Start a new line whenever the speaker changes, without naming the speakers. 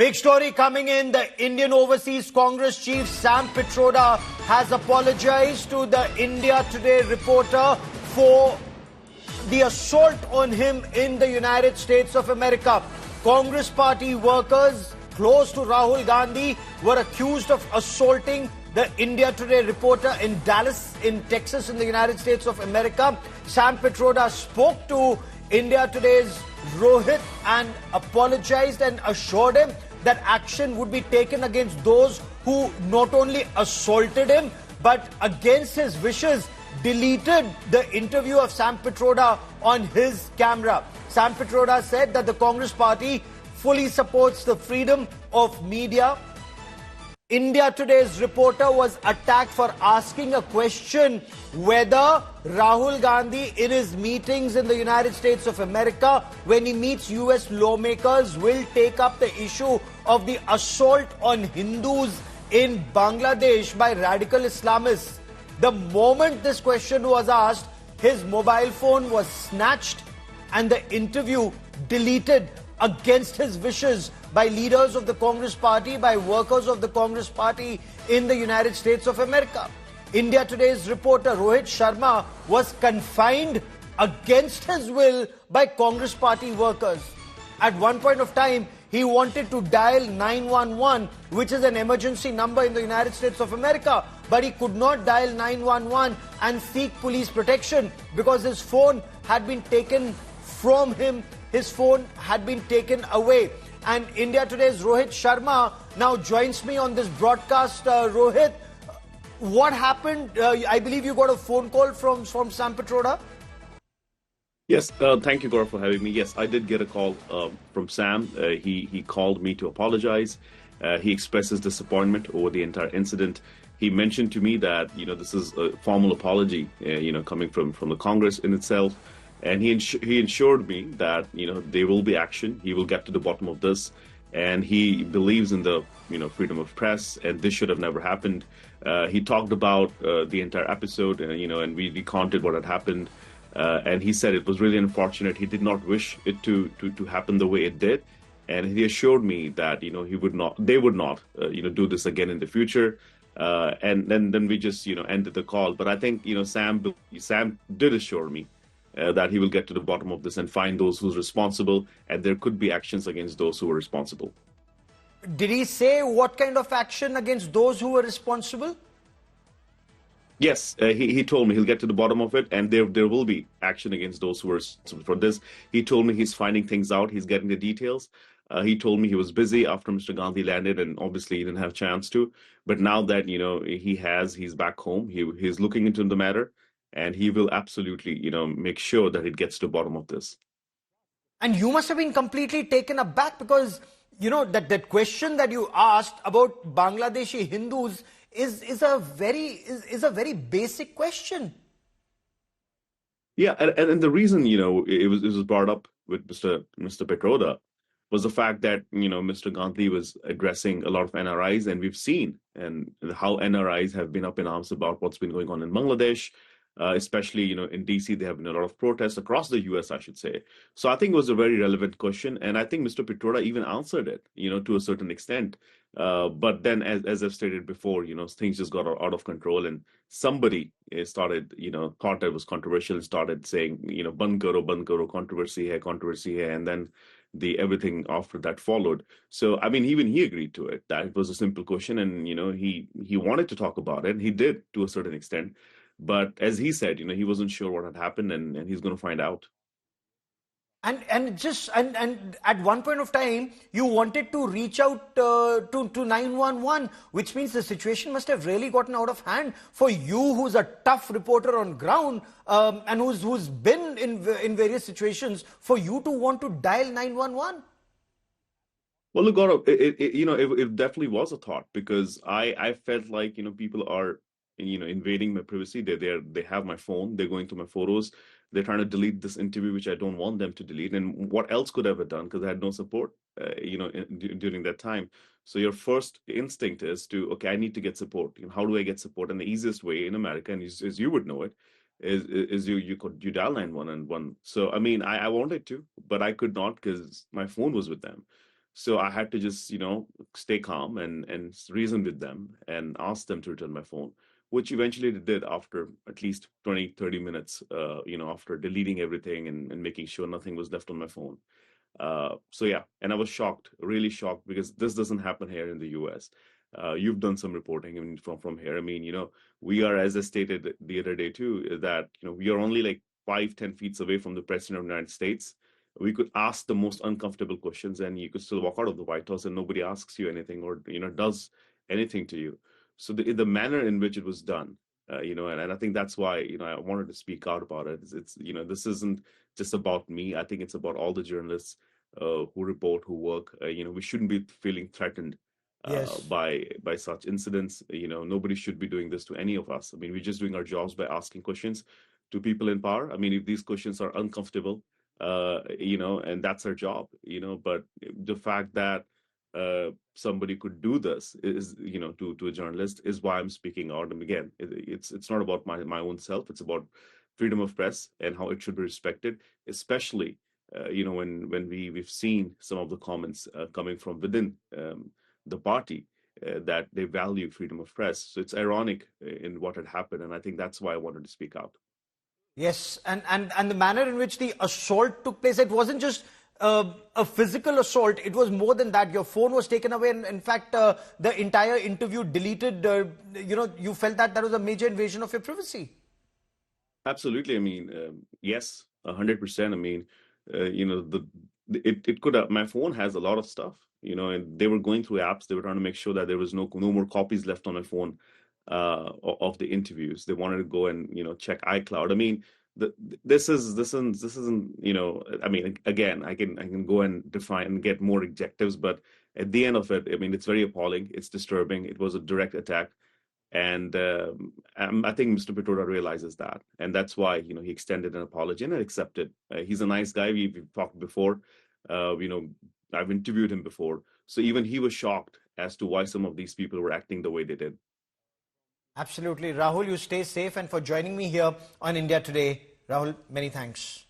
Big story coming in. The Indian Overseas Congress chief Sam Pitroda has apologized to the India Today reporter for the assault on him in the United States of America. Congress party workers close to Rahul Gandhi were accused of assaulting the India Today reporter in Dallas, in Texas, in the United States of America. Sam Pitroda spoke to India Today's Rohit and apologized and assured him that action would be taken against those who not only assaulted him but against his wishes deleted the interview of Sam Pitroda on his camera. Sam Pitroda said that the Congress party fully supports the freedom of media. India Today's reporter was attacked for asking a question whether Rahul Gandhi in his meetings in the United States of America, when he meets US lawmakers, will take up the issue of the assault on Hindus in Bangladesh by radical Islamists. The moment this question was asked, his mobile phone was snatched and the interview deleted against his wishes by leaders of the Congress party, by workers of the Congress party in the United States of America. India Today's reporter Rohit Sharma was confined against his will by Congress party workers. At one point of time, he wanted to dial 911, which is an emergency number in the United States of America, but he could not dial 911 and seek police protection because his phone had been taken from him. His phone had been taken away. And India Today's Rohit Sharma now joins me on this broadcast. Rohit, what happened? I believe you got a phone call from Sam Pitroda.
Yes, thank you, Gaurav, for having me. Yes, I did get a call from Sam. He called me to apologize. He expressed his disappointment over the entire incident. He mentioned to me that, this is a formal apology, coming from the Congress in itself. And he ensured me that, there will be action. He will get to the bottom of this. And he believes in the, freedom of press, and this should have never happened. He talked about the entire episode, and we recounted what had happened. And he said it was really unfortunate. He did not wish it to happen the way it did. And he assured me that, they would not, do this again in the future. And then we just, ended the call. But I think, Sam did assure me that he will get to the bottom of this and find those who's responsible, and there could be actions against those who were responsible.
Did he say what kind of action against those who were responsible?
Yes, he told me he'll get to the bottom of it, and there will be action against those who were responsible for this. He told me he's finding things out, he's getting the details. He told me he was busy after Mr. Gandhi landed, and obviously he didn't have a chance to. But now that, he's back home, he's looking into the matter. And he will absolutely, make sure that it gets to the bottom of this.
And you must have been completely taken aback because, that question that you asked about Bangladeshi Hindus is a very basic question.
Yeah, and the reason, it was brought up with Mr. Pitroda was the fact that, Mr. Gandhi was addressing a lot of NRIs, and we've seen and how NRIs have been up in arms about what's been going on in Bangladesh. Especially, in DC, there have been a lot of protests across the US, I should say. So I think it was a very relevant question. And I think Mr. Pitroda even answered it, to a certain extent. But then, as I've stated before, things just got out of control. And somebody started, thought it was controversial and started saying, band karo, controversy hai. And then everything after that followed. So, I mean, even he agreed to it, that it was a simple question. And, he wanted to talk about it. He did to a certain extent. But as he said, he wasn't sure what had happened, and he's going to find out.
And at one point of time, you wanted to reach out to 911, which means the situation must have really gotten out of hand for you, who's a tough reporter on ground and who's been in various situations, for you to want to dial 911.
Well, look, Gaurav, it definitely was a thought, because I felt like, people are invading my privacy. They have my phone. They're going through my photos. They're trying to delete this interview, which I don't want them to delete. And what else could I have done? Because I had no support, during that time. So your first instinct is okay, I need to get support. How do I get support? And the easiest way in America, and as you would know it, is you dial 911. So I mean, I wanted to, but I could not because my phone was with them. So I had to just, stay calm and reason with them and ask them to return my phone, which eventually they did after at least 20, 30 minutes, after deleting everything and making sure nothing was left on my phone. So yeah, and I was shocked, really shocked, because this doesn't happen here in the US. You've done some reporting, I mean, from here. I mean, we are, as I stated the other day too, that we are only like 5, 10 feet away from the president of the United States. We could ask the most uncomfortable questions, and you could still walk out of the White House, and nobody asks you anything or does anything to you. So the manner in which it was done, and I think that's why I wanted to speak out about it. It's this isn't just about me. I think it's about all the journalists who report, who work. We shouldn't be feeling threatened
Yes.
by such incidents. Nobody should be doing this to any of us. I mean, we're just doing our jobs by asking questions to people in power. I mean, if these questions are uncomfortable, and that's our job. But the fact that somebody could do this is, to a journalist, is why I'm speaking out. And again, it's not about my own self. It's about freedom of press and how it should be respected, especially when we've seen some of the comments coming from within the party that they value freedom of press. So it's ironic in what had happened, and I think that's why I wanted to speak out.
Yes, and the manner in which the assault took place, it wasn't just a physical assault. It was more than that. Your phone was taken away, and in fact, the entire interview deleted. You felt that that was a major invasion of your privacy.
Absolutely. I mean, yes, 100%. I mean, it could have, my phone has a lot of stuff, and they were going through apps. They were trying to make sure that there was no more copies left on my phone of the interviews. They wanted to go and check iCloud. I mean, this isn't. I mean, again, I can go and define and get more adjectives, but at the end of it, I mean, it's very appalling. It's disturbing. It was a direct attack. And I think Mr. Pitroda realizes that, and that's why he extended an apology and accepted. He's a nice guy. We've talked before. Uh, you know, I've interviewed him before, so even he was shocked as to why some of these people were acting the way they did.
Absolutely. Rahul, you stay safe, and for joining me here on India Today. Rahul, many thanks.